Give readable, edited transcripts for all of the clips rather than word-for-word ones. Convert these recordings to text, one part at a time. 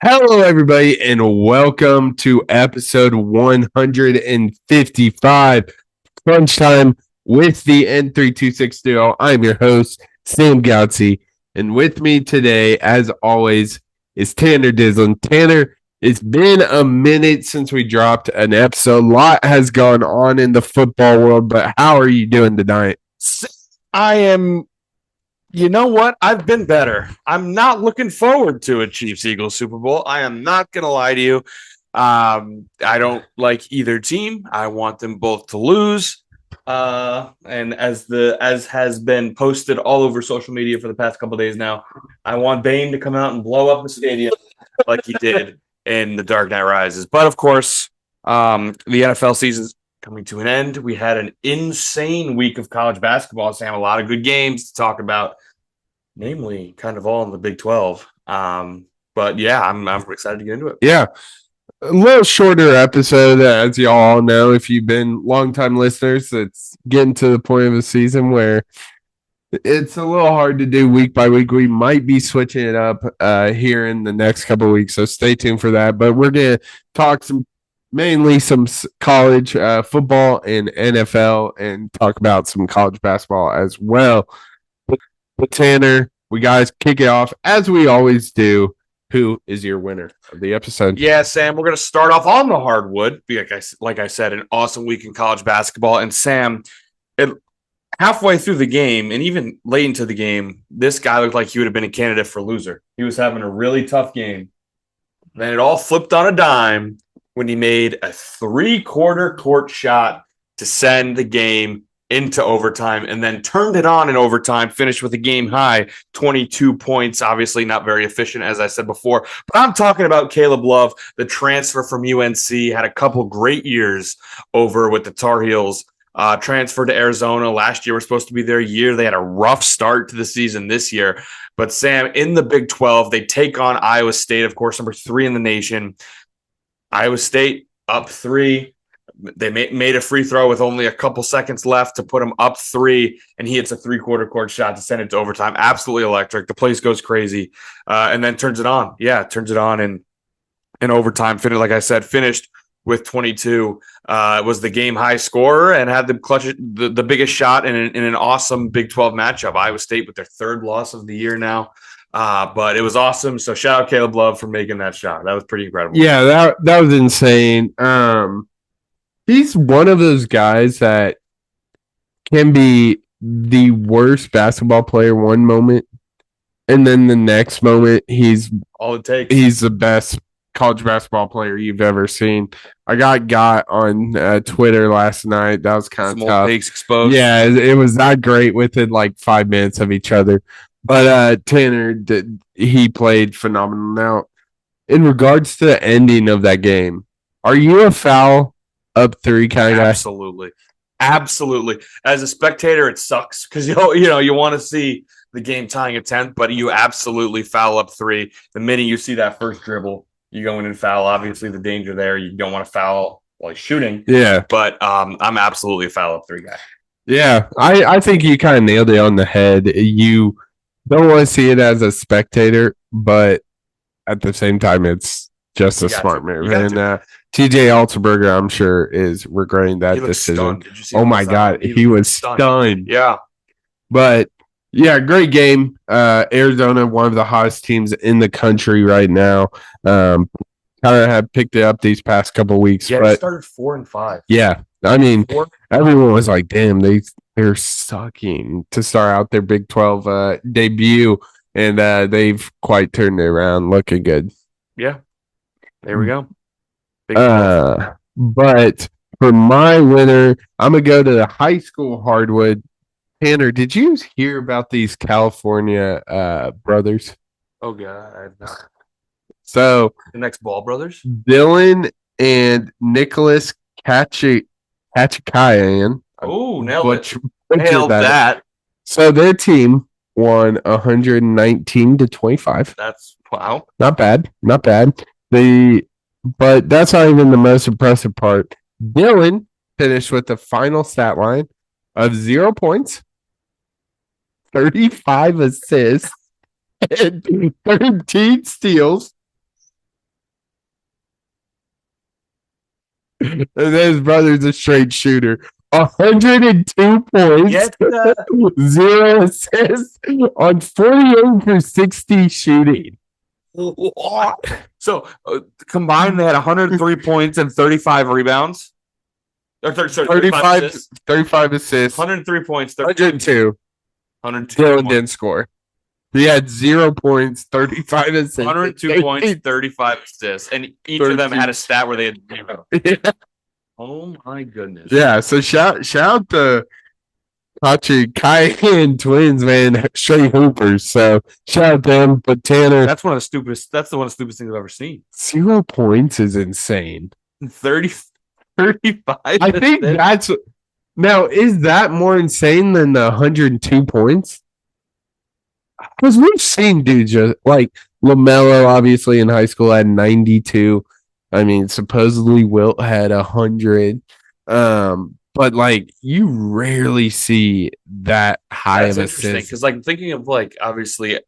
Hello, everybody, and welcome to episode 155, Crunch Time with the N326 Duo. I'm your host, Sam Goutsey, and with me today, as always, is Tanner Dislin. Tanner, it's been a minute since we dropped an episode. A lot has gone on in the football world, but how are you doing tonight? I am, you know what? I've been better. I'm not looking forward to a Chiefs-Eagles Super Bowl. I am not going to lie to you. I don't like either team. I want them both to lose. And as has been posted all over social media for the past couple of days now, I want Bane to come out and blow up the stadium like he did in The Dark Knight Rises. But of course, the NFL season's coming to an end. We had an insane week of college basketball. Sam, a lot of good games to talk about, namely kind of all in the Big 12. But yeah, I'm excited to get into it. Yeah. A little shorter episode, as you all know, if you've been longtime listeners. It's getting to the point of the season where it's a little hard to do week by week. We might be switching it up here in the next couple of weeks, so stay tuned for that. But we're going to talk mainly some college football and NFL, and talk about some college basketball as well. But Tanner, we guys kick it off as we always do. Who is your winner of the episode? Yeah, Sam, we're going to start off on the hardwood. Like I said, an awesome week in college basketball. And Sam, halfway through the game and even late into the game, this guy looked like he would have been a candidate for loser. He was having a really tough game. Then it all flipped on a dime when he made a three-quarter court shot to send the game into overtime, and then turned it on in overtime, finished with a game high 22 points. Obviously not very efficient, as I said before, but I'm talking about Caleb Love, the transfer from UNC, had a couple great years over with the Tar Heels, transferred to Arizona. Last year was supposed to be their year. They had a rough start to the season this year, but Sam, in the Big 12, they take on Iowa State, of course, number 3 in the nation. Iowa State up 3. They made a free throw with only a couple seconds left to put him up 3, and he hits a three-quarter court shot to send it to overtime. Absolutely electric. The place goes crazy, and then turns it on. Yeah, turns it on in overtime. Like I said, finished with 22. Was the game high scorer and had them clutch the biggest shot in an awesome Big 12 matchup. Iowa State with their 3rd loss of the year now. But it was awesome. So shout out Caleb Love for making that shot. That was pretty incredible. Yeah, that was insane. He's one of those guys that can be the worst basketball player one moment, and then the next moment he's all it takes. He's the best college basketball player you've ever seen. I got on Twitter last night. That was kind of tough. Takes exposed. Yeah, it was not great within like 5 minutes of each other. But Tanner, he played phenomenal. Now, in regards to the ending of that game, are you a foul up 3 kind of guy? Absolutely. As a spectator, it sucks because you want to see the game tying at 10th, but you absolutely foul up 3. The minute you see that first dribble, you go in and foul. Obviously, the danger there, you don't want to foul while he's shooting. Yeah, but I'm absolutely a foul up 3 guy. Yeah, I think you kind of nailed it on the head. You don't want to see it as a spectator, but at the same time, it's just a smart move. And TJ Altenberger, I'm sure, is regretting that decision. Oh my God, he was stunned. Yeah. But yeah, great game. Arizona, one of the hottest teams in the country right now. Kind of have picked it up these past couple of weeks. Yeah, but it started 4-5. Yeah, I mean, everyone was like, "Damn, they're sucking" to start out their Big 12 debut, and they've quite turned it around, looking good. Yeah, there we go. But for my winner, I'm gonna go to the high school hardwood. Tanner, did you hear about these California brothers? Oh God, So the next Ball brothers, Dylan and Nicholas Khatchikian. Oh, nailed that. So their team won 119-25. That's wow. Not bad. But that's not even the most impressive part. Dylan finished with the final stat line of 0 points, 35 assists, and 13 steals. And then his brother's a straight shooter. 102 points, Get 0 assists on 48 for 60 shooting. So combined, they had 103 points and 35 rebounds. Or 35 assists. 35 assists. 103 points. 102. 102 Dylan didn't score. He had 0 points, 35 assists. 102 points, 35 assists. And each of them had a stat where they had 0. Yeah. Oh my goodness. Yeah, so shout out to Khatchikian twins, man. Straight hoopers. So shout out to them. But Tanner, That's one of the stupidest things I've ever seen. 0 points is insane. 35. I think that's now, is that more insane than the 102 points? Because we've seen dudes just like LaMelo, obviously in high school had 92. I mean, supposedly Wilt had 100. But like you rarely see that high That's of interesting assists. because, like, thinking of like obviously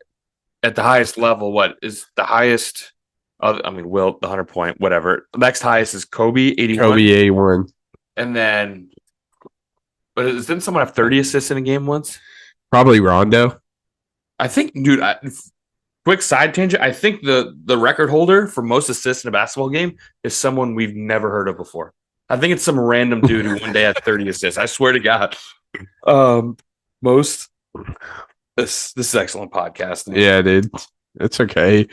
at the highest level, what is the highest? I mean, Wilt, the 100-point, whatever. The next highest is Kobe, 81. Kobe 81. And then, but didn't someone have 30 assists in a game once? Probably Rondo. I think, dude. Quick side tangent. I think the record holder for most assists in a basketball game is someone we've never heard of before. I think it's some random dude who one day had 30 assists. I swear to God. This is excellent podcasting. Yeah, dude. It's okay.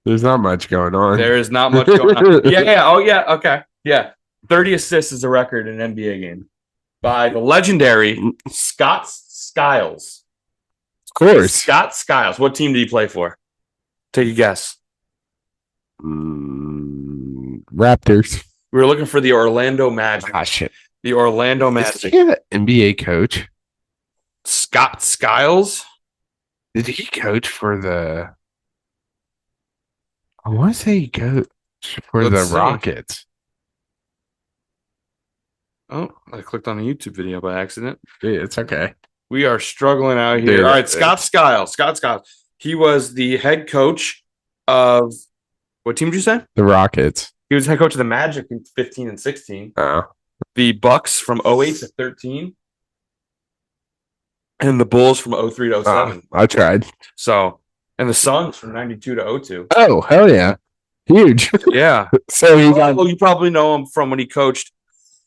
There's not much going on. There is not much going on. Yeah. Oh, yeah. Okay. Yeah. 30 assists is a record in an NBA game by the legendary Scott Skiles. Of course. Scott Skiles. What team did he play for? Take a guess. Raptors. We were looking for the Orlando Magic. Ah, shit. The Orlando Is Magic. he an NBA coach? Scott Skiles? Did he coach for the... I want to say he coached for Let's the see. Rockets. Oh, I clicked on a YouTube video by accident. Dude, it's okay. We are struggling out here. Dude, all right, Scott Skiles. He was the head coach of... What team did you say? The Rockets. He was head coach of the Magic in 15 and 16. Oh. The Bucks from 08 to 13. And the Bulls from 03 to 07. I tried. So, and the Suns from 92 to 02. Oh, hell yeah. Huge. Yeah. So he got... Well, you probably know him from when he coached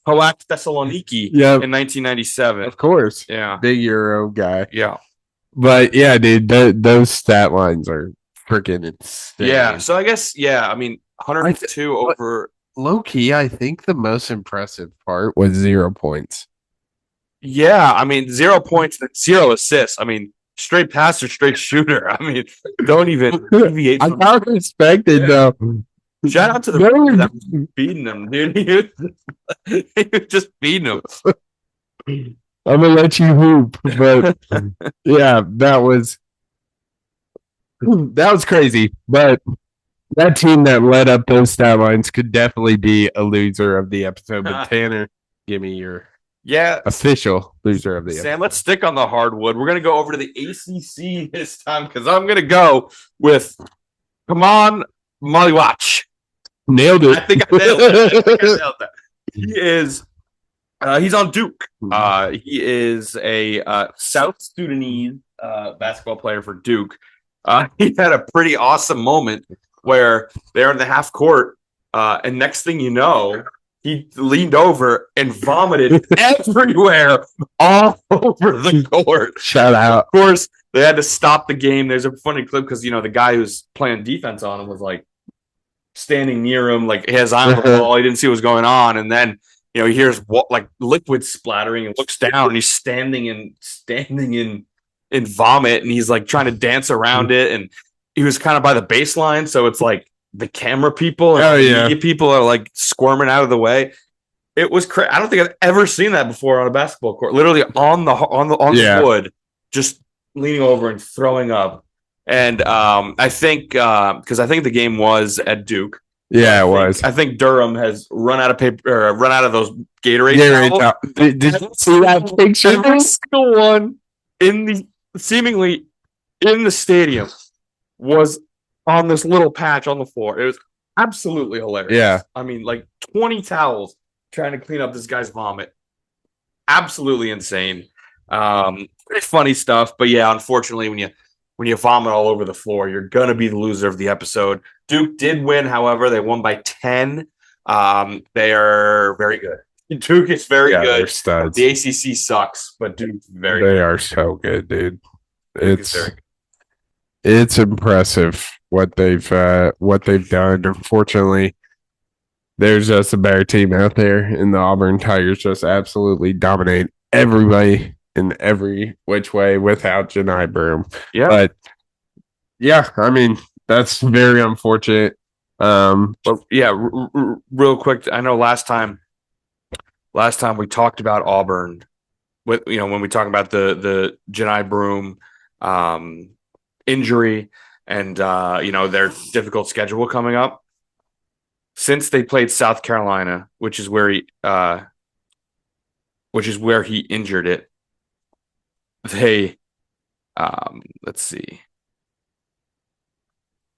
Hawaii Thessaloniki in 1997. Of course. Yeah. Big Euro guy. Yeah. But yeah, dude, those stat lines are freaking insane. Yeah. So I guess, I mean, 102 over. Low key, I think the most impressive part was 0 points. Yeah. I mean, 0 points and 0 assists. I mean, straight passer, straight shooter. I mean, don't even deviate I from got respected though. Shout out to the that was beating them, dude. He was just beating them. I'm gonna let you hoop, but yeah, that was crazy. But that team that led up those stat lines could definitely be a loser of the episode. But Tanner, give me your official loser of the episode. Sam, let's stick on the hardwood. We're gonna go over to the ACC this time because I'm gonna go with Khaman Malauch. Nailed it. I think I nailed that. He is. He's on Duke. He is a South Sudanese basketball player for Duke. He had a pretty awesome moment where they're in the half court, and next thing you know, he leaned over and vomited everywhere, all over the court. Shout out. Of course, they had to stop the game. There's a funny clip because the guy who's playing defense on him was like standing near him, like his eye on the ball. He didn't see what was going on, and then he hears like liquid splattering and looks down, and he's standing in vomit, and he's like trying to dance around it, and he was kind of by the baseline, so it's like the camera people and media people are like squirming out of the way. It was crazy. I don't think I've ever seen that before on a basketball court. Literally on the wood, just leaning over and throwing up. And I think because I think the game was at Duke. Yeah, it was. I think Durham has run out of paper, or run out of those Gatorade towels. Did you see that picture? Every single one seemingly in the stadium was on this little patch on the floor. It was absolutely hilarious. Yeah. I mean, like 20 towels trying to clean up this guy's vomit. Absolutely insane. Pretty funny stuff, but yeah, unfortunately, when you vomit all over the floor, you're gonna be the loser of the episode. Duke did win, however, they won by 10. They are very good. Duke is very Yeah, they're good. studs. The ACC sucks, but Duke's very They good. are so good, dude. Duke is very good. It's impressive what they've done. Unfortunately, there's just a better team out there, and the Auburn Tigers just absolutely dominate everybody in every which way without Janai Broom. Yeah. But yeah, I mean, that's very unfortunate. But yeah, real quick, I know last time we talked about Auburn, when we talk about the Janai Broom injury and their difficult schedule coming up. Since they played South Carolina, which is where he injured it, they let's see.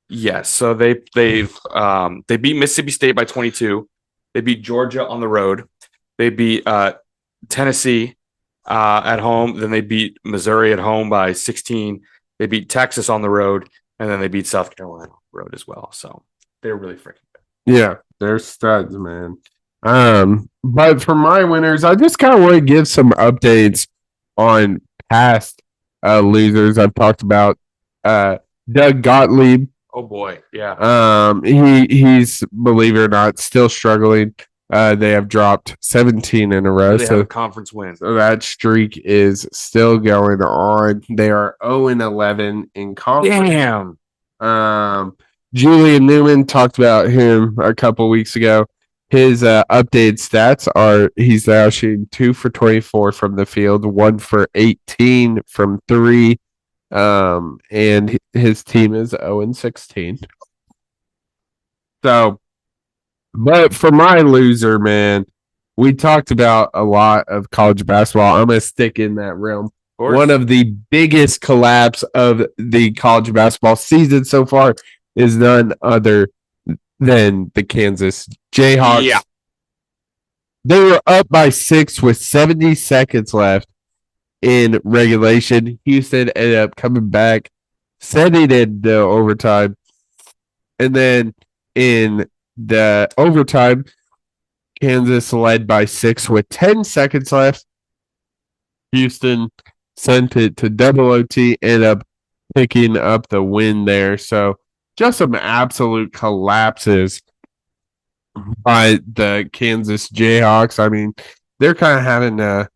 Yes, so they beat Mississippi State by 22. They beat Georgia on the road. They beat Tennessee at home. Then they beat Missouri at home by 16. They beat Texas on the road, and then they beat South Carolina on the road as well. So they're really freaking good. Yeah, they're studs, man. But for my winners, I just kind of want to give some updates on past losers. I've talked about Doug Gottlieb. Oh boy, yeah. He's, believe it or not, still struggling. They have dropped 17 in a row. They have a conference win. So that streak is still going on. They are 0-11 in conference. Damn. Julian Newman, talked about him a couple weeks ago. His updated stats are he's now shooting 2 for 24 from the field, 1 for 18 from 3. And his team is 0-16. So, but for my loser, man, we talked about a lot of college basketball. I'm going to stick in that realm. One of the biggest collapse of the college basketball season so far is none other than the Kansas Jayhawks. Yeah. They were up by 6 with 70 seconds left in regulation. Houston ended up coming back, sending it to overtime. And then in the overtime, Kansas led by 6 with 10 seconds left. Houston sent it to double OT, ended up picking up the win there. So just some absolute collapses by the Kansas Jayhawks. I mean, they're kind of having a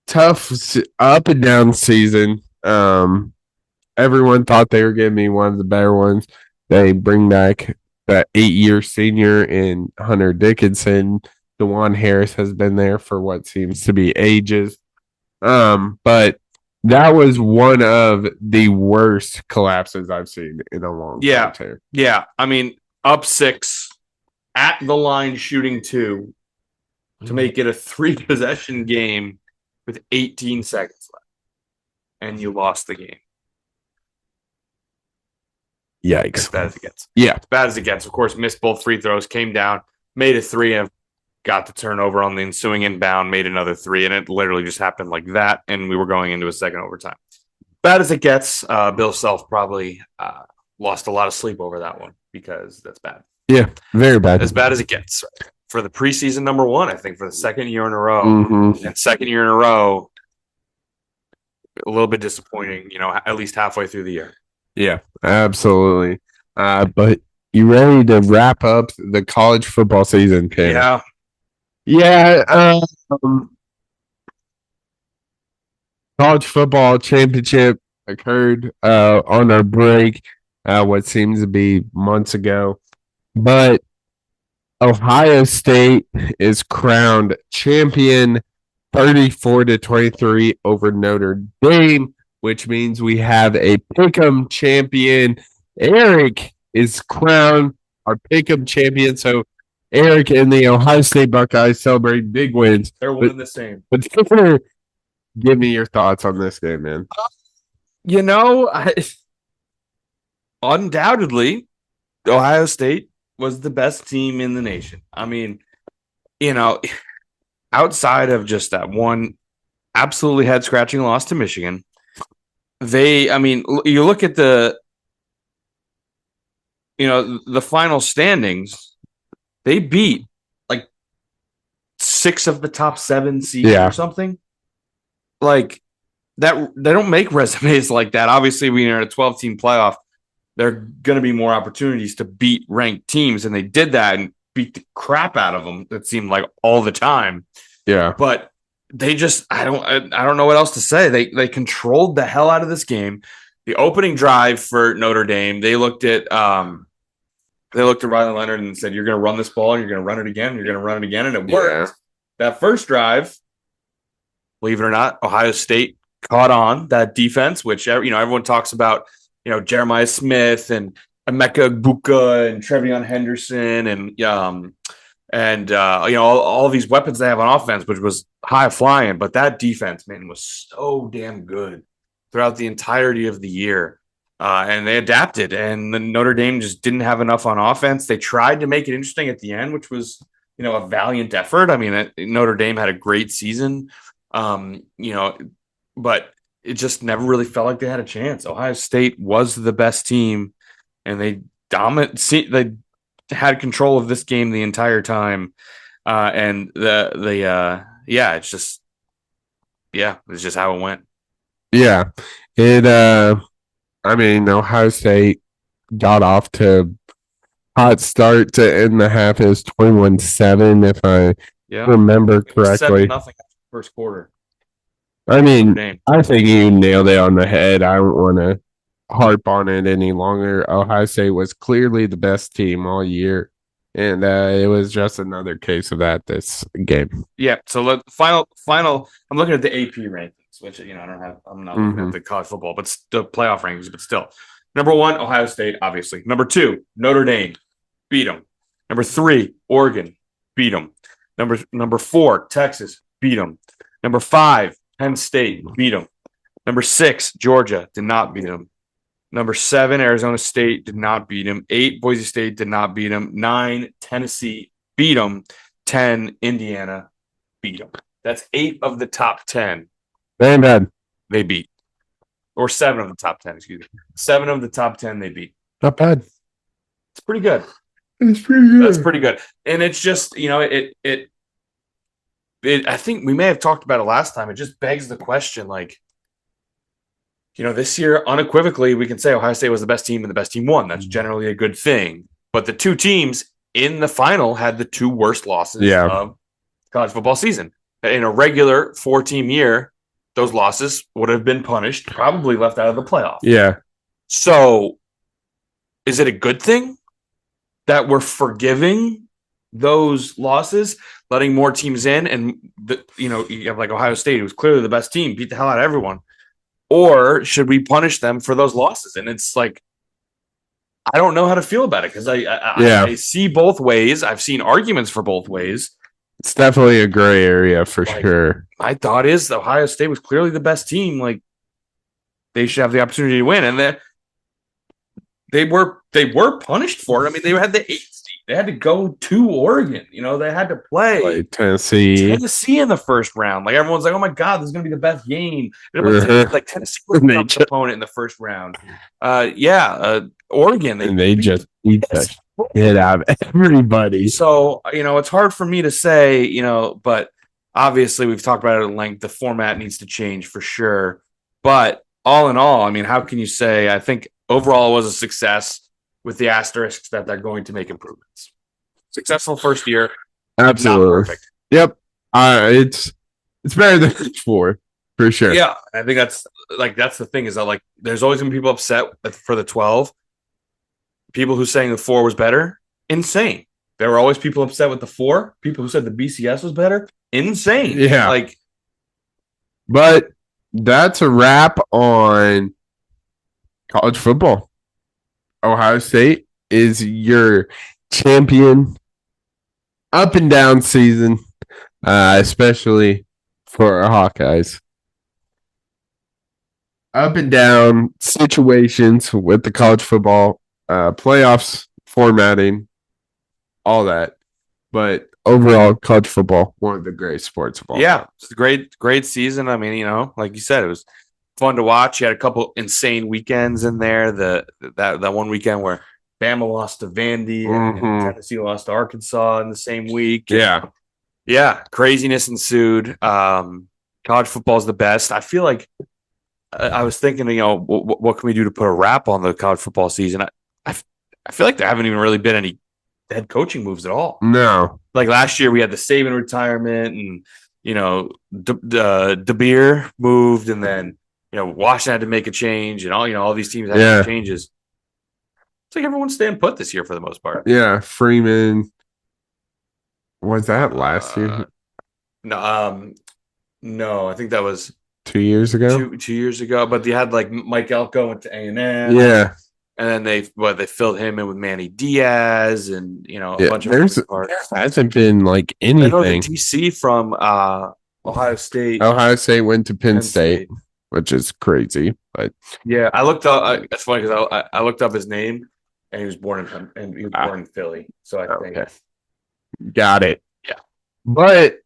tough up and down season. Everyone thought they were going to be one of the better ones. They bring back the 8-year senior in Hunter Dickinson. DeJuan Harris has been there for what seems to be ages. But that was one of the worst collapses I've seen in a long time. Yeah. I mean, up 6 at the line, shooting 2 to make it a 3-possession game with 18 seconds left, and you lost the game. Yikes. As bad as it gets. Yeah. As bad as it gets. Of course, missed both free throws, came down, made a 3, and got the turnover on the ensuing inbound, made another 3, and it literally just happened like that, and we were going into a second overtime. Bad as it gets, Bill Self probably lost a lot of sleep over that one because that's bad. Yeah, very bad. As bad as it gets. For the preseason number 1, I think, for the second year in a row. And second year in a row, a little bit disappointing, at least halfway through the year. Yeah, absolutely. But you ready to wrap up the college football season, Ken? Yeah. Yeah. College football championship occurred on our break, what seems to be months ago. But Ohio State is crowned champion 34-23 over Notre Dame, which means we have a pick'em champion. Eric is crowned our pick'em champion. So Eric and the Ohio State Buckeyes celebrate big wins. They're one and the same. But give me your thoughts on this game, man. Undoubtedly, Ohio State was the best team in the nation. I mean, you know, outside of just that one absolutely head scratching loss to Michigan, you look at the final standings, they beat like 6 of the top 7 seeds or something. Like that, they don't make resumes like that. Obviously, when you're in a 12-team playoff, there are going to be more opportunities to beat ranked teams, and they did that and beat the crap out of them. It seemed like all the time. Yeah, but they just I don't know what else to say. They controlled the hell out of this game. The opening drive for Notre Dame, they looked at Riley Leonard and said, "You're going to run this ball, and you're going to run it again, and you're going to run it again," and it worked. That first drive, believe it or not, Ohio State caught on that defense, which everyone talks about. Jeremiah Smith and Emeka Egbuka and Trevion Henderson and all these weapons they have on offense, which was high flying. But that defense, man, was so damn good throughout the entirety of the year. And they adapted, and the Notre Dame just didn't have enough on offense. They tried to make it interesting at the end, which was, a valiant effort. I mean, Notre Dame had a great season, but it just never really felt like they had a chance. Ohio State was the best team, and they had control of this game the entire time. And it's just how it went. Yeah. Ohio State got off to hot start to end the half. It was 21-7, if I remember correctly. 7-0 first quarter. I think you nailed it on the head. I don't want to harp on it any longer. Ohio State was clearly the best team all year, and it was just another case of that this game. Yeah. So final. I'm looking at the AP rankings, which I'm not looking at the college football, but the playoff rankings. But still, number 1, Ohio State, obviously. Number 2, Notre Dame, beat them. Number 3, Oregon, beat them. Number 4, Texas, beat them. Number 5, Penn State, beat them. Number 6, Georgia, did not beat them. Number 7, Arizona State, did not beat them. 8, Boise State, did not beat them. 9, Tennessee, beat them. 10, Indiana, beat them. That's 8 of the top 10. Very bad. They beat. Or 7 of the top 10, excuse me. 7 of the top 10 they beat. Not bad. It's pretty good. It's pretty good. That's pretty good. And it's just, I think we may have talked about it last time. It just begs the question, this year, unequivocally, we can say Ohio State was the best team and the best team won. That's generally a good thing. But the 2 teams in the final had the 2 worst losses of college football season. In a regular 4-team year, those losses would have been punished, probably left out of the playoff. Yeah. So is it a good thing that we're forgiving those losses, letting more teams in, and you have like Ohio State, who's clearly the best team, beat the hell out of everyone, or should we punish them for those losses? And it's like, I don't know how to feel about it, because I see both ways. I've seen arguments for both ways. It's definitely a gray area for sure. My thought is that Ohio State was clearly the best team. Like, they should have the opportunity to win, and they were punished for it. I mean, they had the 8th seed. They had to go to Oregon. They had to play Tennessee in the first round. Like, everyone's like, "Oh my God, this is going to be the best game." Like, Tennessee was the tough opponent in the first round. Oregon, they just beat the shit out of everybody. So it's hard for me to say. But obviously we've talked about it at length. The format needs to change for sure. But all in all, I mean, how can you say? I think overall it was a success, with the asterisks that they're going to make improvements. Successful first year. Absolutely. Not perfect. Yep. It's better than 4 for sure. Yeah. I think that's the thing, is that there's always going to be people upset for the 12. People who saying the 4 was better, insane. There were always people upset with the 4. People who said the BCS was better, insane. Yeah. But that's a wrap on college football. Ohio State is your champion up and down season, especially for our Hawkeyes. Up and down situations with the college football playoffs, formatting, all that. But overall, college football, one of the great sports of all. Yeah, it's a great season. I mean, like you said, it was fun to watch. You had a couple insane weekends in there. That one weekend where Bama lost to Vandy and Tennessee lost to Arkansas in the same week. Yeah, craziness ensued. College football is the best. I feel like I was thinking, what can we do to put a wrap on the college football season? I feel like there haven't even really been any head coaching moves at all. No. Like last year, we had the Saban retirement, and DeBeer moved, and then Washington had to make a change, and all these teams had to make changes. It's like everyone's staying put this year for the most part. Yeah, Freeman. Was that last year? No, I think that was 2 years ago. 2 years ago. But they had like Mike Elko went to A&M. Yeah. And then they filled him in with Manny Diaz and a bunch of there hasn't been like anything. I know the DC from Ohio State. Ohio State went to Penn State, which is crazy. But yeah, I looked up. It's funny because I looked up his name, and he was born in Philly. So I think got it. Yeah, but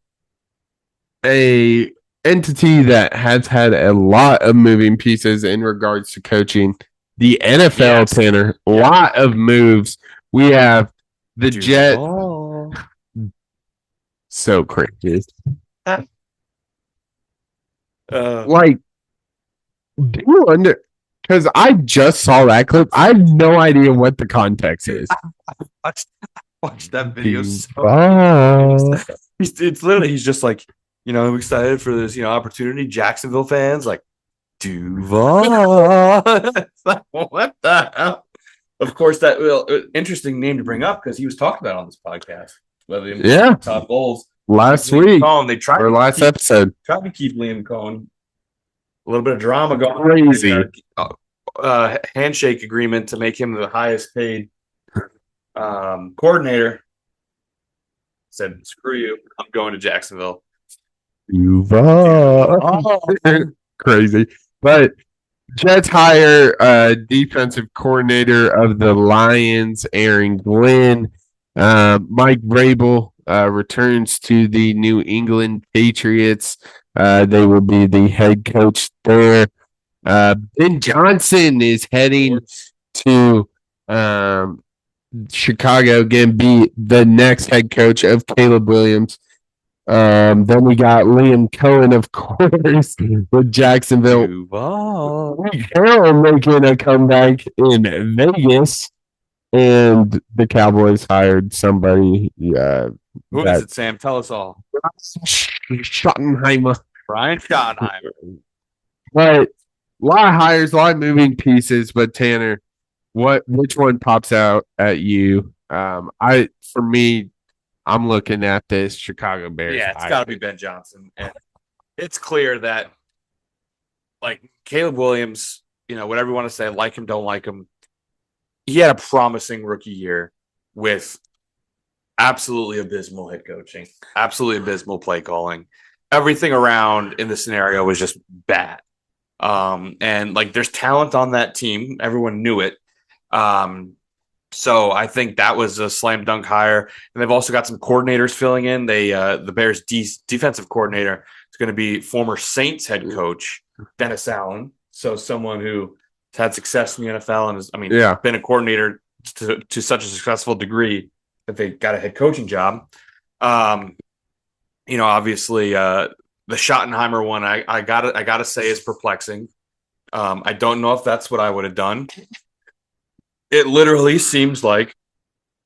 a entity that has had a lot of moving pieces in regards to coaching. The NFL, Tanner, a lot of moves. We have the Jets. So crazy. Like, do you under? Because I just saw that clip. I have no idea what the context is. I watched that video. It's literally he's just like, I'm excited for this, opportunity. Jacksonville fans like. Duval. Like, what the hell? Of course, that interesting name to bring up because he was talked about on this podcast. Top goals last week. They tried last episode. Tried to keep Liam Cohen. A little bit of drama going. Crazy. Handshake agreement to make him the highest paid coordinator. Said, "Screw you! I'm going to Jacksonville." Duval. Crazy. But Jets hire defensive coordinator of the Lions, Aaron Glenn. Mike Vrabel returns to the New England Patriots. They will be the head coach there. Ben Johnson is heading to Chicago, again, be the next head coach of Caleb Williams. Then we got Liam Cohen, of course, with Jacksonville. Carroll making a comeback in Vegas, and the Cowboys hired somebody. Who is it, Sam? Tell us all. Schottenheimer. Brian Schottenheimer. But a lot of hires, a lot of moving pieces. But Tanner, which one pops out at you? For me, I'm looking at this Chicago Bears. Yeah, it's got to be Ben Johnson. And it's clear that, like, Caleb Williams, whatever you want to say, like him, don't like him, he had a promising rookie year with absolutely abysmal head coaching, absolutely abysmal play calling. Everything around in the scenario was just bad. And, like, there's talent on that team. Everyone knew it. So I think that was a slam dunk hire. And they've also got some coordinators filling in. The Bears defensive coordinator is going to be former Saints head coach, Dennis Allen. So someone who has had success in the NFL and has, been a coordinator to such a successful degree that they got a head coaching job. Obviously the Schottenheimer one, I gotta say is perplexing. I don't know if that's what I would have done. It literally seems like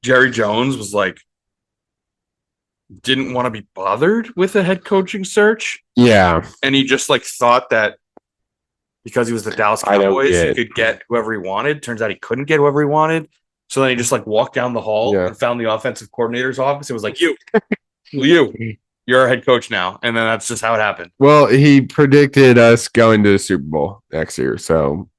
Jerry Jones was like, didn't want to be bothered with a head coaching search. Yeah. And he just like thought that because he was the Dallas Cowboys, he could get whoever he wanted. Turns out he couldn't get whoever he wanted. So then he just like walked down the hall and found the offensive coordinator's office. It was like, you're a head coach now. And then that's just how it happened. Well, he predicted us going to the Super Bowl next year. So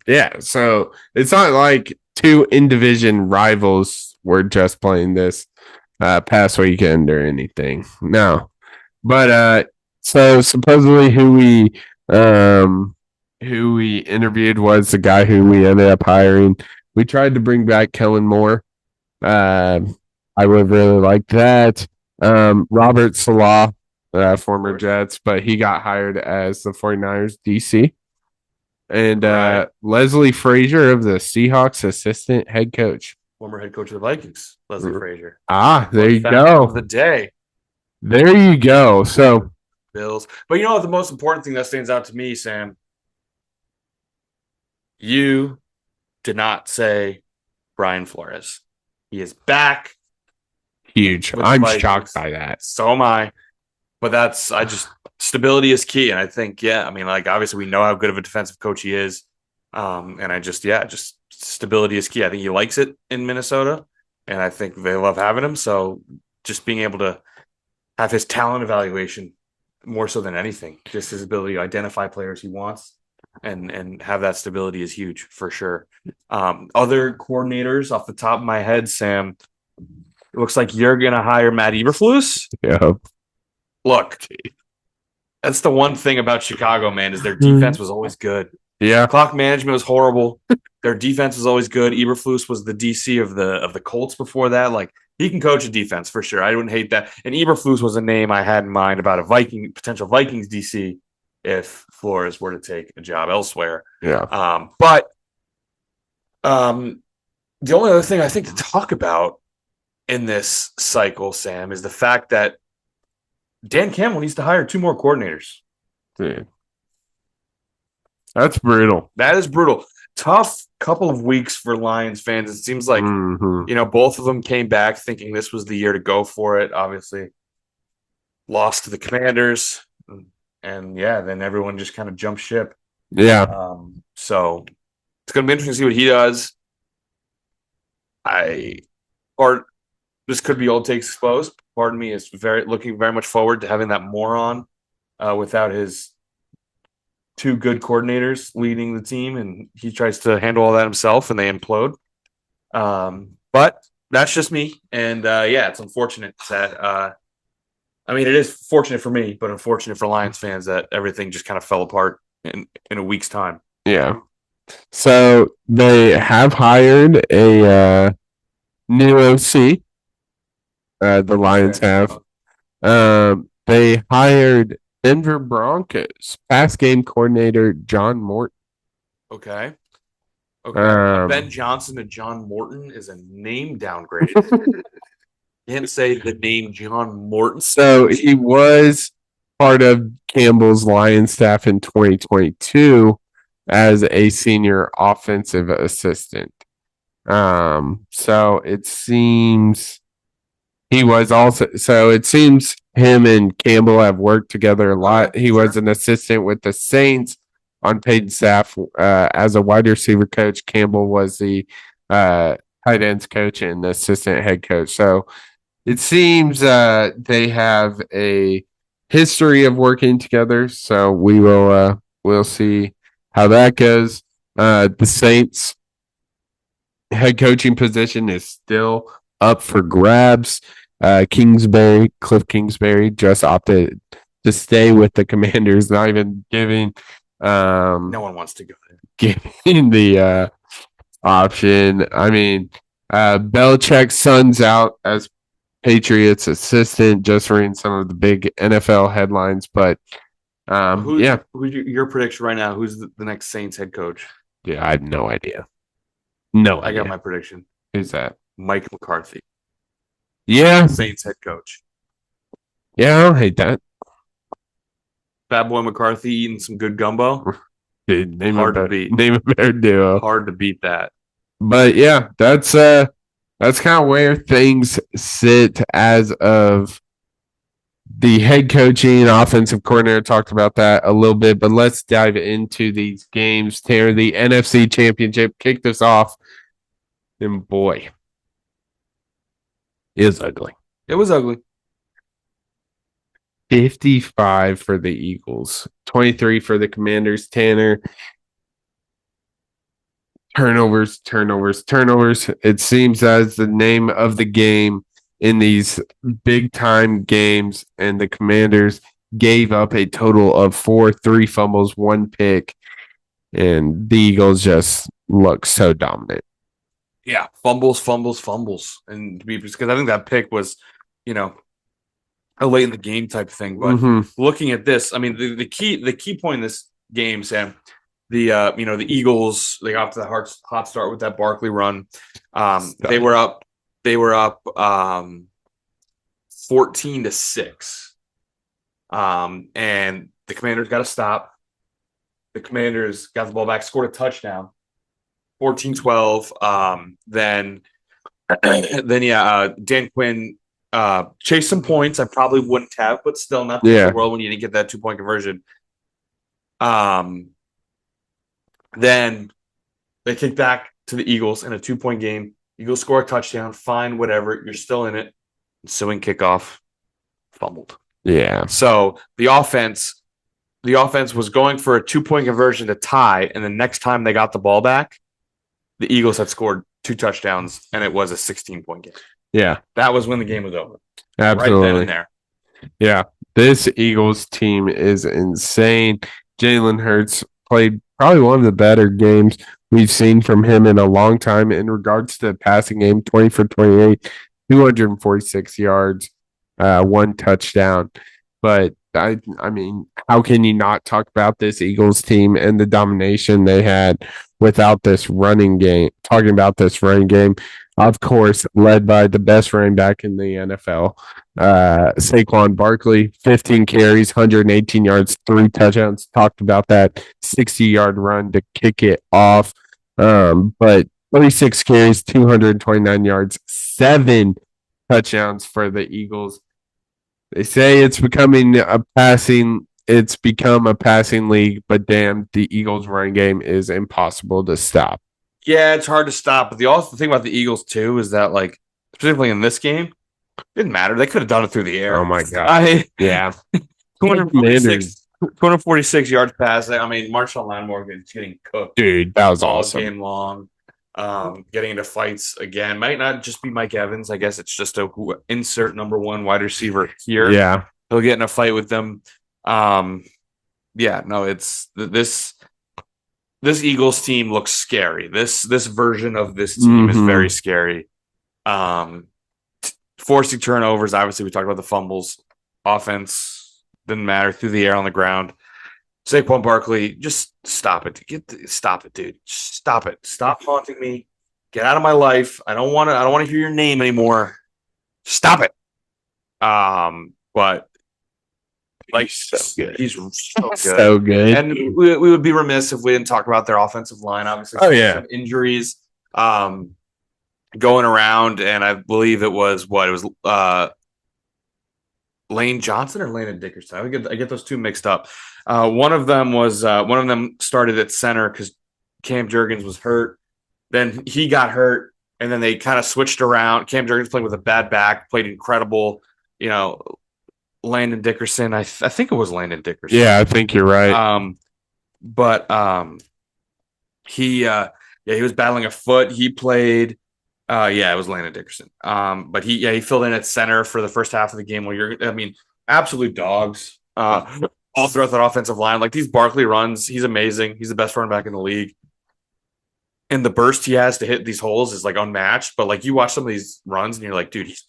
yeah. So it's not like two in-division rivals were just playing this past weekend or anything. No. But so supposedly who we interviewed was the guy who we ended up hiring. We tried to bring back Kellen Moore. I I would really like that. Robert Salah, former Jets, but he got hired as the 49ers DC. And Right. Leslie Frazier of the Seahawks, assistant head coach. Former head coach of the Vikings, Leslie Frazier. There Fun you fact go. of the day. There you go. So, Bills. But you know what? The most important thing that stands out to me, Sam, you did not say Brian Flores. He is back. huge. I'm shocked by that. So am I. But stability is key. And I think, obviously we know how good of a defensive coach he is. Just stability is key. I think he likes it in Minnesota. And I think they love having him. So just being able to have his talent evaluation more so than anything, just his ability to identify players he wants and have that stability is huge for sure. Other coordinators off the top of my head, Sam, it looks like you're going to hire Matt Eberflus. Yeah. Look, that's the one thing about Chicago, man, is their defense was always good. Yeah. Clock management was horrible. Their defense was always good. Eberflus was the DC of the Colts before that. Like, he can coach a defense for sure. I wouldn't hate that. And Eberflus was a name I had in mind about a potential Vikings DC if Flores were to take a job elsewhere. Yeah. But the only other thing I think to talk about in this cycle, Sam, is the fact that Dan Campbell needs to hire 2 more coordinators. Dude. That's brutal. That is brutal. Tough couple of weeks for Lions fans. It seems like, both of them came back thinking this was the year to go for it. Obviously, lost to the Commanders. And, then everyone just kind of jumped ship. Yeah. So it's going to be interesting to see what he does. This could be old takes exposed. Pardon me, is looking very much forward to having that moron without his 2 good coordinators leading the team, and he tries to handle all that himself, and they implode. But that's just me, and it's unfortunate that. It is fortunate for me, but unfortunate for Lions fans that everything just kind of fell apart in a week's time. Yeah. So they have hired a new OC. The Lions have. They hired Denver Broncos pass game coordinator John Morton. Okay. Ben Johnson to John Morton is a name downgrade. Can't say the name John Morton. So he was part of Campbell's Lions staff in 2022 as a senior offensive assistant. So it seems he was also. So it seems him and Campbell have worked together a lot. He was an assistant with the Saints on paid staff as a wide receiver coach. Campbell was the tight ends coach and assistant head coach. So it seems they have a history of working together. So we'll see how that goes. The Saints head coaching position is still up for grabs. Cliff Kingsbury just opted to stay with the Commanders, not even giving no one wants to go there. Giving the option. Belichick's son's out as Patriots assistant, just reading some of the big NFL headlines, but who's your prediction right now? Who's the next Saints head coach? Yeah, I have no idea. I got my prediction. Who's that? Mike McCarthy. Yeah. Saints head coach. Yeah, I don't hate that. Bad boy McCarthy eating some good gumbo. Dude, hard to beat. Name a better duo. Hard to beat that. But yeah, that's kind of where things sit as of the head coaching, offensive coordinator. Talked about that a little bit, but let's dive into these games. Tanner, the NFC Championship kicked us off, and boy, it was ugly. It was ugly. 55 for the Eagles, 23 for the Commanders. Tanner, turnovers. It seems as the name of the game in these big time games, and the Commanders gave up a total of 3 fumbles, 1 pick, and the Eagles just look so dominant. Yeah, fumbles, and because I think that pick was, you know, a late in the game type thing. But looking at this, I mean, the key point in this game, Sam, the Eagles, they got off to the hot start with that Barkley run. They were up 14-6. And the Commanders got to stop. The Commanders got the ball back, scored a touchdown, 14-12. Then Dan Quinn chased some points. I probably wouldn't have, but still not in the world when you didn't get that 2-point conversion. Then they kick back to the Eagles in a 2-point game. Eagles score a touchdown, fine, whatever. You're still in it. Ensuing kickoff, fumbled. Yeah. So the offense was going for a 2-point conversion to tie, and the next time they got the ball back, the Eagles had scored 2 touchdowns, and it was a 16-point game. Yeah. That was when the game was over. Absolutely. Right then and there. Yeah. This Eagles team is insane. Jalen Hurts played probably one of the better games we've seen from him in a long time in regards to the passing game. 20 for 28, 246 yards, 1 touchdown. But I mean, how can you not talk about this Eagles team and the domination they had without this running game? Talking about this running game, of course, led by the best running back in the NFL, Saquon Barkley, 15 carries, 118 yards, 3 touchdowns. Talked about that 60-yard run to kick it off. But 36 carries, 229 yards, 7 touchdowns for the Eagles. They say it's become a passing league, but damn, the Eagles running game is impossible to stop. Yeah, it's hard to stop. But the thing about the Eagles too is that, like, specifically in this game, it didn't matter. They could have done it through the air. Oh my god! Yeah, 246 yards passing. I mean, Marshawn Lattimore getting cooked. Dude, that was all awesome. Game long. Getting into fights again. Might not just be Mike Evans. I guess it's just insert number 1 wide receiver here. Yeah. He'll get in a fight with them. It's this Eagles team looks scary. This version of this team is very scary. Forcing turnovers. Obviously, we talked about the fumbles. Offense didn't matter. Through the air, on the ground. Saquon Barkley, just stop it. Stop it, dude. Stop it. Stop haunting me. Get out of my life. I don't want to hear your name anymore. Stop it. But like, so good. He's so good. So good. And we would be remiss if we didn't talk about their offensive line. Obviously, some injuries going around, and I believe it was Lane Johnson or Landon Dickerson. I get those two mixed up. One of them started at center because Cam Jurgens was hurt. Then he got hurt, and then they kind of switched around. Cam Jurgens played with a bad back, played incredible. Landon Dickerson. I think it was Landon Dickerson. Yeah, I think you're right. He was battling a foot. He played. It was Landon Dickerson. But he filled in at center for the first half of the game. Absolute dogs. All throughout that offensive line. Like, these Barkley runs, he's amazing. He's the best running back in the league. And the burst he has to hit these holes is, like, unmatched. But, like, you watch some of these runs and you're like, dude, he's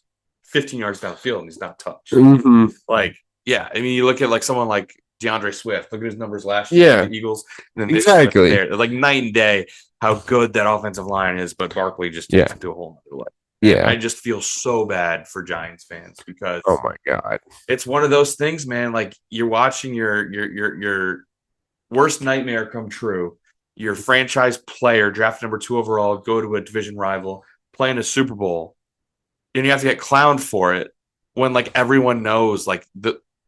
15 yards downfield and he's not touched. Mm-hmm. Like, yeah. I mean, you look at, like, someone like DeAndre Swift. Look at his numbers last year for the Eagles. And then exactly. They're like night and day how good that offensive line is. But Barkley just takes it to a whole other level. Yeah. I just feel so bad for Giants fans because, oh my god, it's one of those things, man. Like, you're watching your worst nightmare come true. Your franchise player, drafted number 2 overall, go to a division rival, play in a Super Bowl, and you have to get clowned for it when, like, everyone knows, like,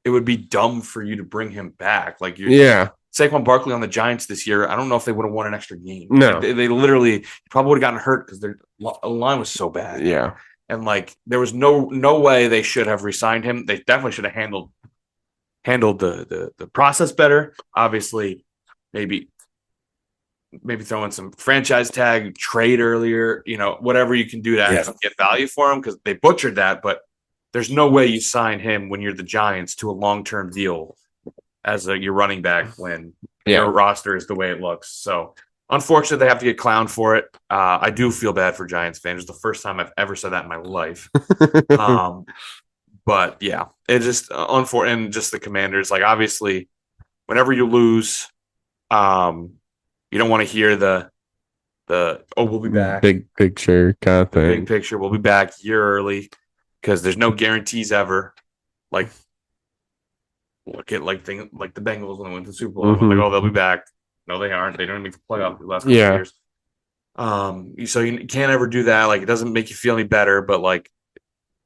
it would be dumb for you to bring him back. Like, Saquon Barkley on the Giants this year, I don't know if they would have won an extra game. No. They literally probably would have gotten hurt because their line was so bad. Yeah. And, like, there was no way they should have re-signed him. They definitely should have handled the process better. Obviously, maybe throw in some franchise tag, trade earlier, whatever you can do to get value for him, because they butchered that. But there's no way you sign him when you're the Giants to a long-term deal as your running back when your roster is the way it looks. So unfortunate they have to get clowned for it. I do feel bad for Giants fans. It's the first time I've ever said that in my life. But yeah, it just unfortunate, and just the Commanders. Like obviously, whenever you lose, you don't want to hear the we'll be back, big picture kind of thing. Big picture, we'll be back a year early because there's no guarantees ever. Like look at like the Bengals when they went to the Super Bowl. Mm-hmm. Like, oh, they'll be back. No, they aren't. They don't make the playoff the last couple of years. So you can't ever do that. Like it doesn't make you feel any better, but like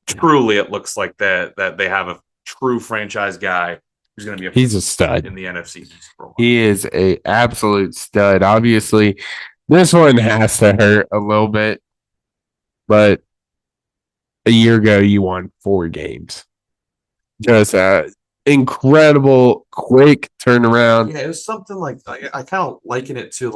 truly it looks like that they have a true franchise guy who's going to be he's a stud in the NFC. He is a absolute stud. Obviously, this one has to hurt a little bit, but a year ago you won 4 games. Just incredible, quick turnaround. Yeah, it was something like I kind of liken it to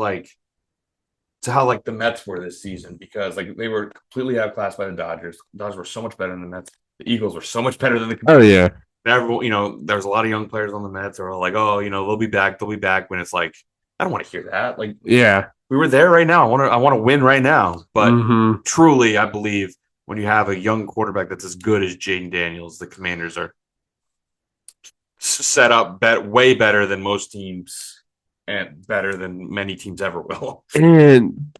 how like the Mets were this season because like they were completely outclassed by the Dodgers. The Dodgers were so much better than the Mets. The Eagles were so much better than the Commanders. Oh yeah. Everyone, there was a lot of young players on the Mets that were like, oh, they'll be back. They'll be back. When it's like, I don't want to hear that. Like, yeah, we were there right now. I want to win right now. But truly, I believe when you have a young quarterback that's as good as Jaden Daniels, the Commanders are set up way better than most teams and better than many teams ever will. And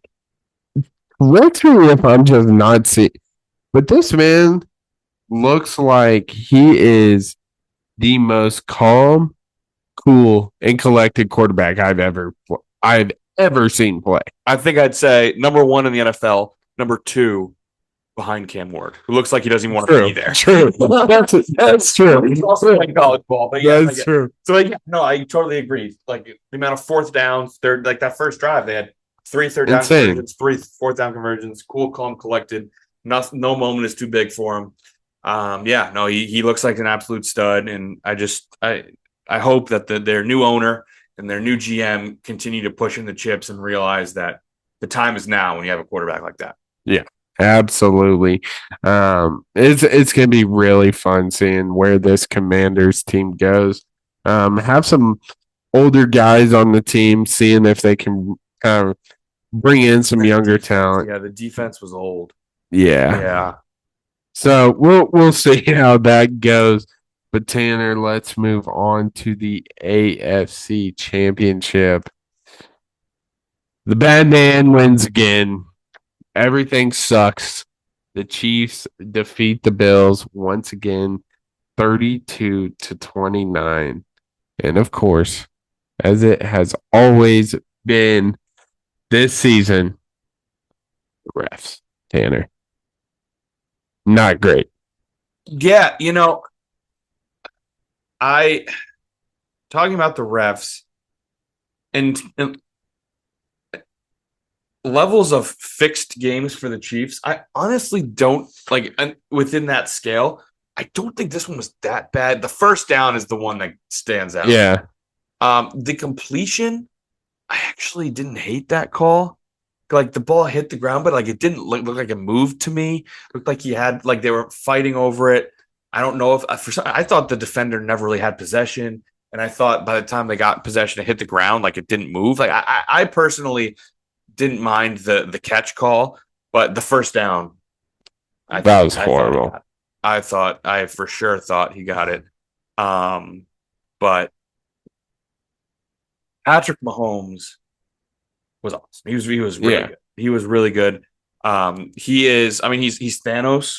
correct me if I'm just not seeing, but this man looks like he is the most calm, cool, and collected quarterback I've ever seen play. I think I'd say number 1 in the NFL, number 2 behind Cam Ward, who looks like he doesn't even want to be there. True. That's true. He's also playing college ball, but yeah, that's true. So no, I totally agree. Like the amount of fourth downs, like that first drive, they had 3 third down conversions, 3 fourth down conversions, cool, calm, collected. No moment is too big for him. He looks like an absolute stud, and I hope that their new owner and their new GM continue to push in the chips and realize that the time is now when you have a quarterback like that. Yeah, absolutely. It's gonna be really fun seeing where this Commanders team goes. Have some older guys on the team, seeing if they can kind of bring in some younger talent. Yeah, the defense was old. Yeah. So we'll see how that goes. But Tanner, let's move on to the AFC Championship. The bad man wins again. Everything sucks. The Chiefs defeat the Bills once again, 32-29. And of course, as it has always been this season, the refs, Tanner. Not great. Yeah, talking about the refs and levels of fixed games for the Chiefs, I honestly don't like within that scale. I don't think this one was that bad. The first down is the one that stands out. Yeah. The completion, I actually didn't hate that call. Like the ball hit the ground, but like it didn't look like it moved to me. It looked like they were fighting over it. I don't know if I thought the defender never really had possession, and I thought by the time they got possession, it hit the ground, like it didn't move. Like I personally didn't mind the catch call, but the first down, that was horrible. I for sure thought he got it. But Patrick Mahomes was awesome. He was really good. He was really good. He's Thanos.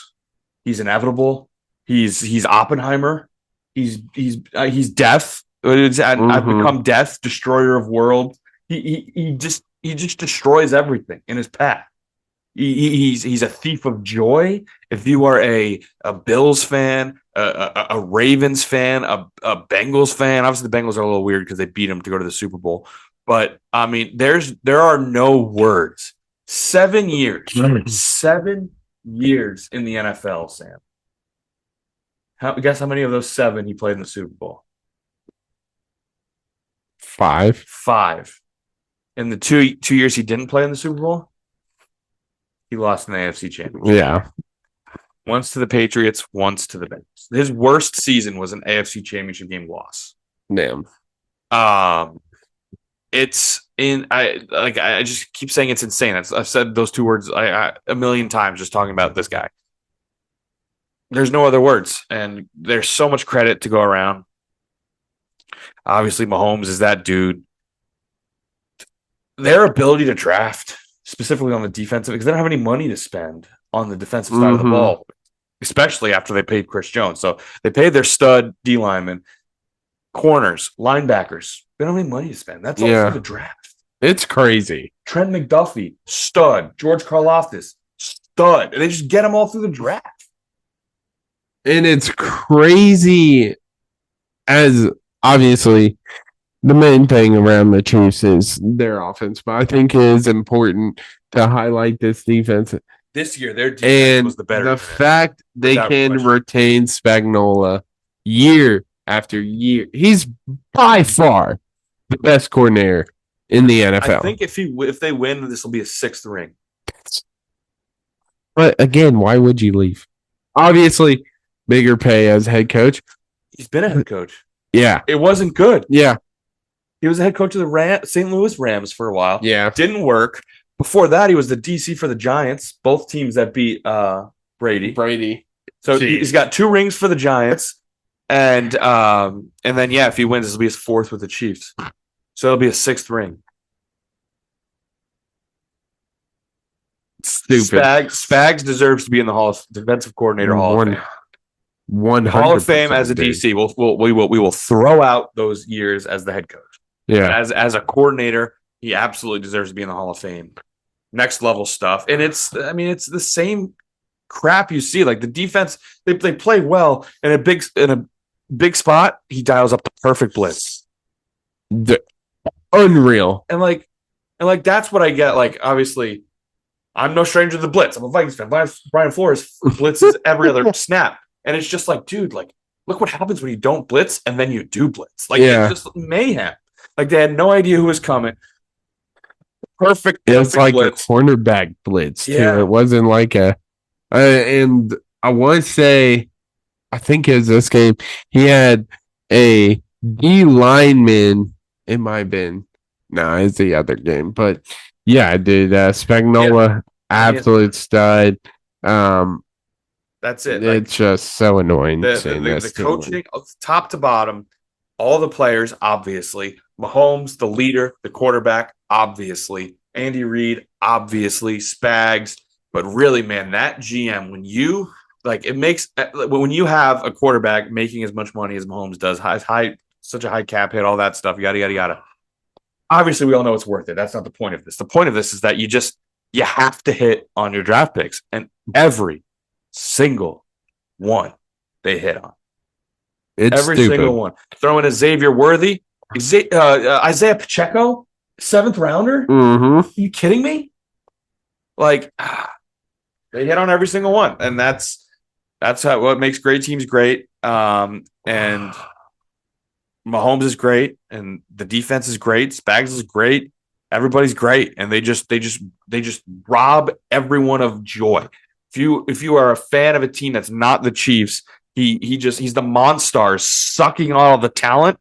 He's inevitable. He's Oppenheimer. He's death. I've become death, destroyer of worlds. He just destroys everything in his path. He's a thief of joy. If you are a Bills fan, a Ravens fan, a Bengals fan, obviously the Bengals are a little weird because they beat them to go to the Super Bowl. But I mean, there are no words. 7 years, 7 years in the NFL, Sam. Guess how many of those 7 he played in the Super Bowl? 5. 5. In the two years he didn't play in the Super Bowl, he lost in the AFC Championship. Yeah. Once to the Patriots, once to the Bengals. His worst season was an AFC Championship game loss. Damn. it's in. I just keep saying it's insane. I've said those two words a million times just talking about this guy. There's no other words, and there's so much credit to go around. Obviously, Mahomes is that dude. Their ability to draft, specifically on the defensive, because they don't have any money to spend on the defensive side of the ball, especially after they paid Chris Jones. So they paid their stud D linemen, corners, linebackers. They don't have any money to spend. That's all through the draft. It's crazy. Trent McDuffie, stud. George Karlaftis, stud. And they just get them all through the draft. And it's crazy, as obviously the main thing around the Chiefs is their offense, but I think it is important to highlight this defense. This year, their defense was the better. The fact they can retain Spagnuolo year after year. He's by far the best coordinator in the NFL. I think if they win, this will be a 6th ring. But again, why would you leave? Obviously, bigger pay as head coach. He's been a head coach. Yeah. It wasn't good. Yeah. He was the head coach of the St. Louis Rams for a while. Yeah. Didn't work. Before that, he was the DC for the Giants, both teams that beat Brady. So he's got 2 rings for the Giants. And then, if he wins, this will be his 4th with the Chiefs. So it'll be a 6th ring. Stupid. Spags deserves to be in the defensive coordinator Hall of Fame. 100% Hall of Fame as a DC. We will throw out those years as the head coach. Yeah. As a coordinator, he absolutely deserves to be in the Hall of Fame. Next level stuff. And it's the same crap you see. Like the defense, they play well in a big spot. He dials up the perfect blitz. Unreal. And that's what I get. Like, obviously, I'm no stranger to the blitz. I'm a Vikings fan. Brian Flores blitzes every other snap. And it's just like, dude, like, look what happens when you don't blitz and then you do blitz. Like, it's just mayhem. Like, they had no idea who was coming. Perfect. It's like blitz. A cornerback blitz, too. Yeah. It wasn't like and I want to say, I think it was this game, he had a D lineman. It might have been. No, it's the other game. But, yeah, dude, Spagnuolo, absolute stud. That's it. It's just so annoying. The coaching, top to bottom, all the players, obviously. Mahomes, the leader, the quarterback, obviously. Andy Reid, obviously. Spags. But really, man, that GM, when you when you have a quarterback making as much money as Mahomes does, such a high cap hit, all that stuff, yada. Obviously, we all know it's worth it. That's not the point of this. The point of this is that you have to hit on your draft picks, and every single one they hit on. It's every stupid. Single one. Throwing a Xavier Worthy, Isaiah Pacheco, 7th rounder. Mm-hmm. Are you kidding me? Like, they hit on every single one, and that's what makes great teams great. And Mahomes is great, and the defense is great. Spags is great. Everybody's great, and they just rob everyone of joy. If you are a fan of a team that's not the Chiefs, he's the monster sucking all the talent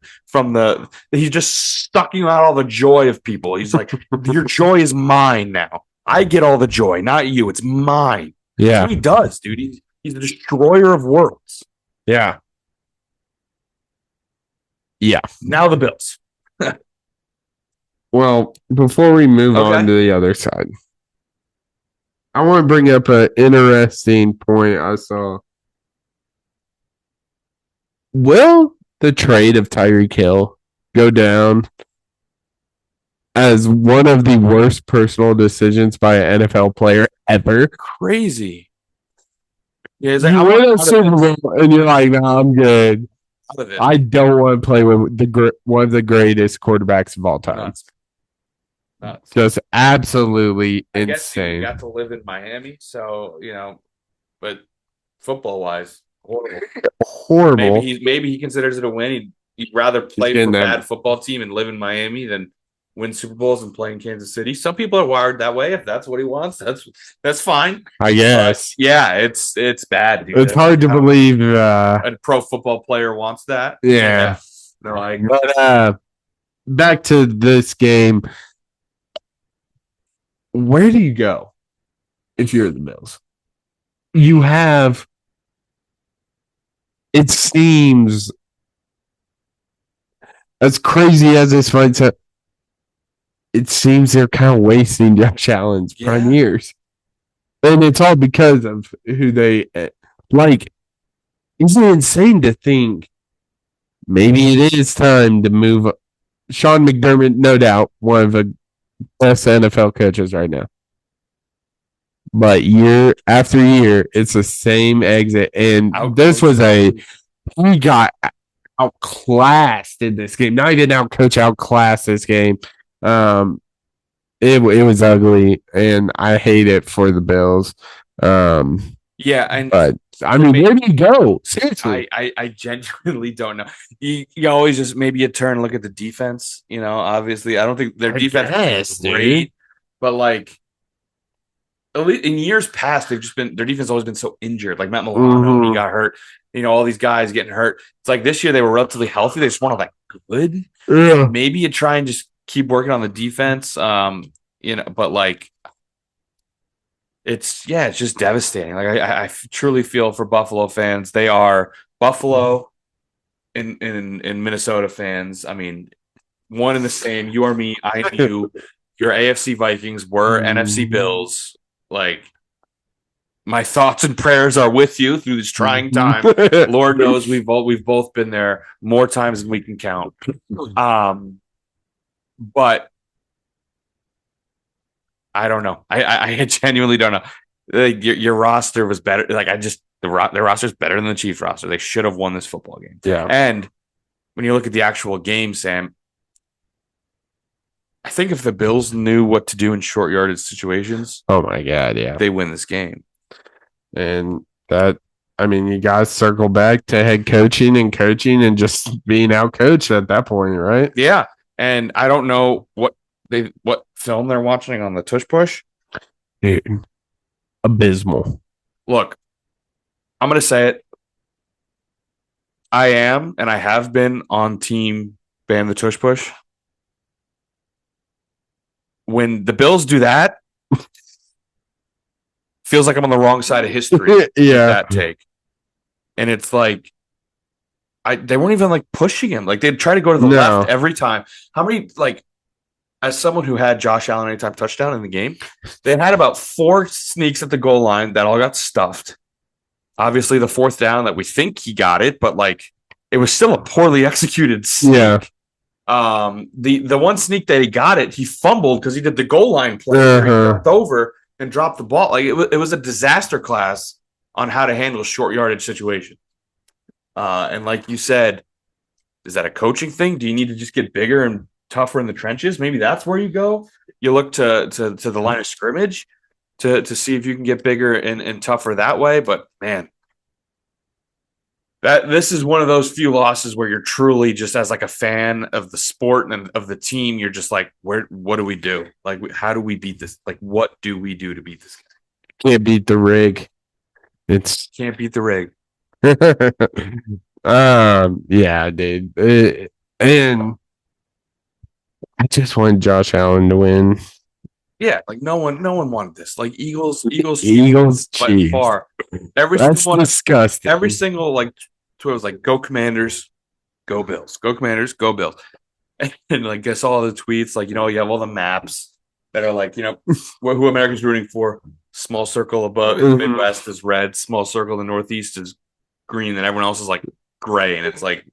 he's just sucking out all the joy of people. He's like, your joy is mine now. I get all the joy, not you. It's mine. Yeah. That's what he does, dude. He's the destroyer of worlds. Yeah. Yeah. Now the Bills. Well, before we move on to the other side, I want to bring up an interesting point I saw. Will the trade of Tyreek Hill go down as one of the worst personal decisions by an NFL player ever? Crazy. Yeah, you win a Super Bowl and you're like, no, I'm good. I don't want to play with one of the greatest quarterbacks of all time. Nuts. Just absolutely insane. You got to live in Miami, so but football-wise, horrible. Maybe he considers it a win. He'd rather play for a bad football team and live in Miami than win Super Bowls and play in Kansas City. Some people are wired that way. If that's what he wants, that's fine. I guess. But yeah, it's bad, dude. It's hard to believe a pro football player wants that. Yeah. They're like, but back to this game. Where do you go if you're the Bills? You have, it seems, as crazy as this might sound, it seems they're kind of wasting Josh Allen's prime years. And it's all because of who they like. Isn't it insane to think maybe it is time to move Sean McDermott, no doubt, one of the best NFL coaches right now. But year after year, it's the same exit. And this was he got outclassed in this game. Not even outclassed this game. It was ugly, and I hate it for the Bills. But I mean, where do you go? Seriously, I genuinely don't know. You always just maybe you turn and look at the defense. Obviously, I don't think their defense is great, but like at least in years past, their defense has always been so injured. Like Matt Milano, when he got hurt. All these guys getting hurt. It's like this year they were relatively healthy. They just weren't all that good. Yeah. Maybe you try and just keep working on the defense. But like it's just devastating. Like I truly feel for Buffalo fans. They are Buffalo and Minnesota fans. I mean, one and the same. You are me. I am you. Your AFC Vikings were NFC Bills. Like my thoughts and prayers are with you through this trying time. Lord knows we've both been there more times than we can count. But I don't know. I genuinely don't know. Like, your roster was better. Like their roster is better than the Chiefs roster. They should have won this football game. Yeah. And when you look at the actual game, Sam, I think if the Bills knew what to do in short yardage situations, oh my God, yeah, they win this game. And you got to circle back to head coaching and just being out coached at that point, right? Yeah. And I don't know what film they're watching on the tush push. Dude, abysmal. Look, I'm going to say it. I am, and I have been on team ban the tush push. When the Bills do that, feels like I'm on the wrong side of history. Yeah. That take. And it's like, they weren't even like pushing him. Like they'd try to go to the left every time. How many, like, as someone who had Josh Allen anytime touchdown in the game, they had about 4 sneaks at the goal line that all got stuffed. Obviously, the 4th down that we think he got it, but like it was still a poorly executed sneak. Yeah. The one sneak that he got it, he fumbled because he did the goal line play. He jumped over and dropped the ball. Like it was a disaster class on how to handle short yardage situation. And like you said, is that a coaching thing? Do you need to just get bigger and tougher in the trenches? Maybe that's where you go. You look to the line of scrimmage to see if you can get bigger and tougher that way. But man, this is one of those few losses where you're truly just as like a fan of the sport and of the team, you're just like, what do we do? Like, how do we beat this? Like, what do we do to beat this guy? Can't beat the rig. Can't beat the rig. Yeah, dude. And I just want Josh Allen to win. Yeah, like no one wanted this. Like Eagles, Chiefs, by far. That's disgusting. Every single like tweet was like, "Go Commanders, go Bills, go Commanders, go Bills," and like I saw all the tweets. Like you have all the maps that are like who America's rooting for. Small circle above in the Midwest is red. Small circle in the Northeast is green, and everyone else is like gray. And it's like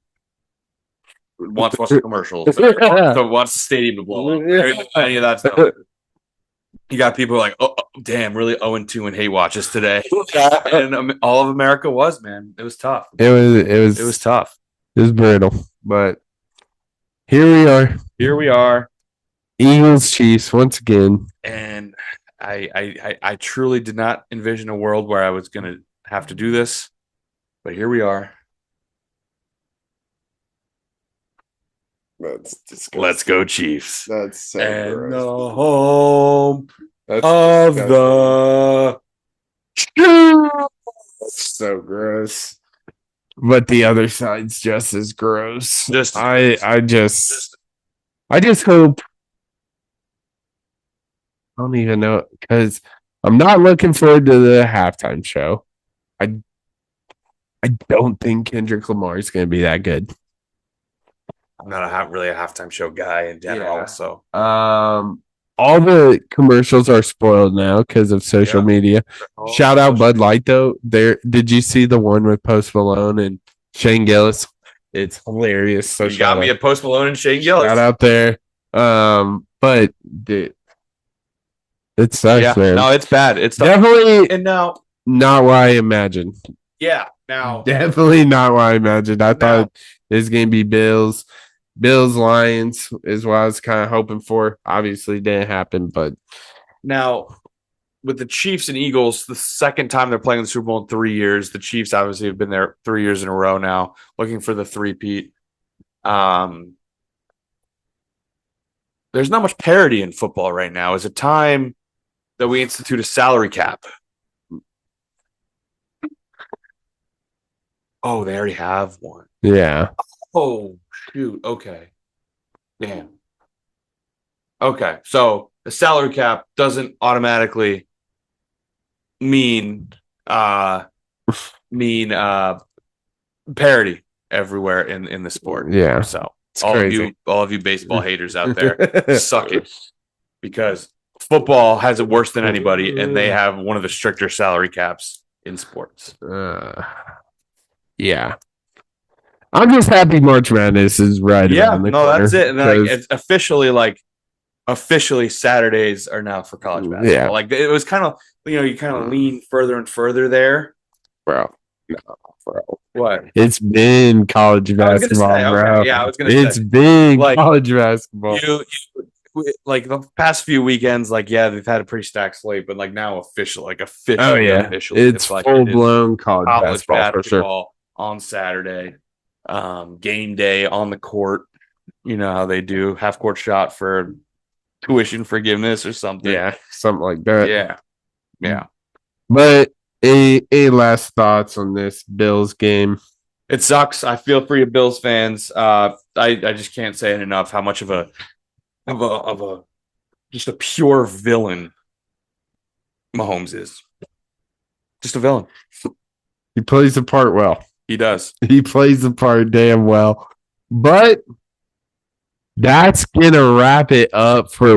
wants to watch the commercials, so wants the stadium to blow up. Any of that stuff. You got people like, oh damn, really 0-2 in hate watches today, and all of America was, man. It was tough. It was tough. It was brutal, but here we are. Here we are. Eagles, Chiefs once again, and I truly did not envision a world where I was going to have to do this, but here we are. That's disgusting. Let's go, Chiefs. That's so and gross. The home of the That's so gross. But the other side's just as gross. I just hope. I don't even know because I'm not looking forward to the halftime show. I I don't think Kendrick Lamar is going to be that good. I'm not really a halftime show guy in general. Yeah. So All the commercials are spoiled now because of social media. Shout out Bud Light though. There, did you see the one with Post Malone and Shane Gillis? It's hilarious. So you got me a Post Malone and Shane Gillis. Shout out there. But dude, it sucks, man. No, it's bad. It's definitely and now not what I imagined. Yeah, now definitely not what I imagined. I thought it was gonna be Bills, Lions is what I was kind of hoping for. Obviously, didn't happen, but now with the Chiefs and Eagles, the second time they're playing the Super Bowl in 3 years. The Chiefs obviously have been there 3 years in a row now, looking for the three-peat. There's not much parity in football right now. It's a time that we institute a salary cap. Oh, they already have one. Yeah. Oh, shoot. Okay. Damn. Okay. So the salary cap doesn't automatically mean parity everywhere in the sport. Yeah. So all of you baseball haters out there, suck it. Because football has it worse than anybody, and they have one of the stricter salary caps in sports. Yeah. I'm just happy March Madness is right around the corner. That's it. And then, it's officially Saturdays are now for college basketball. Yeah. Like it was kind of, you kind of lean further and further there. Bro. No, bro. What? It's been college basketball, bro. Okay. Yeah, I was going to say. It's been college basketball. Like the past few weekends, they've had a pretty stacked slate, but now officially. Officially, it's full blown college basketball for sure. On Saturday, game day on the court. You know how they do half court shot for tuition forgiveness or something. Yeah, something like that. Yeah. But any last thoughts on this Bills game? It sucks. I feel for you, Bills fans. I just can't say it enough how much of a just a pure villain Mahomes is. Just a villain. He plays the part well. He does. He plays the part damn well. But that's going to wrap it up for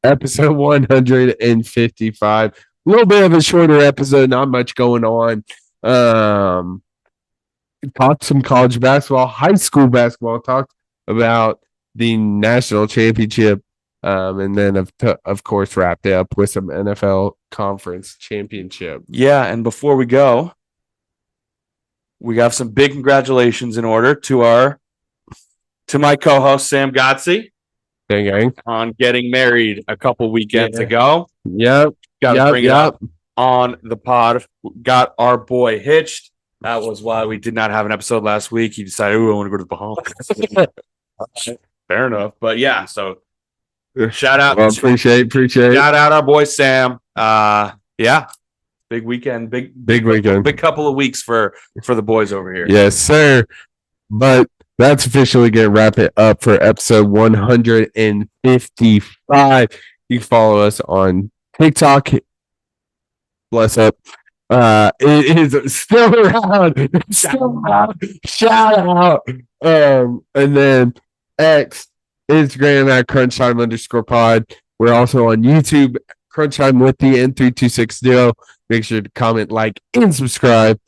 episode 155. A little bit of a shorter episode, not much going on. Talked some college basketball, high school basketball, talked about the national championship, and then of course wrapped it up with some NFL conference championship. Yeah, and before we go, we got some big congratulations in order to my co-host Sam Gotzi. Gang. On getting married a couple weekends ago. Yep. Got to bring it up on the pod. Got our boy hitched. That was why we did not have an episode last week. He decided, I want to go to the Bahamas. Fair enough. But yeah, so shout out. Well, appreciate. Shout out our boy Sam. Yeah. Big weekend. Big weekend. Big couple of weeks for the boys over here. Yes, sir. But that's officially going to wrap it up for episode 155. You can follow us on TikTok. Bless up. It is still around. Shout out. And then X, Instagram at crunchtime_pod. We're also on YouTube, Crunchtime with the N3260. Make sure to comment, like, and subscribe.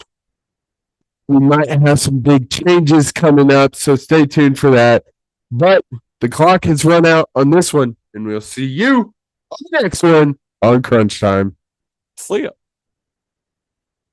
We might have some big changes coming up, so stay tuned for that. But the clock has run out on this one, and we'll see you on the next one on Crunch Time. See ya.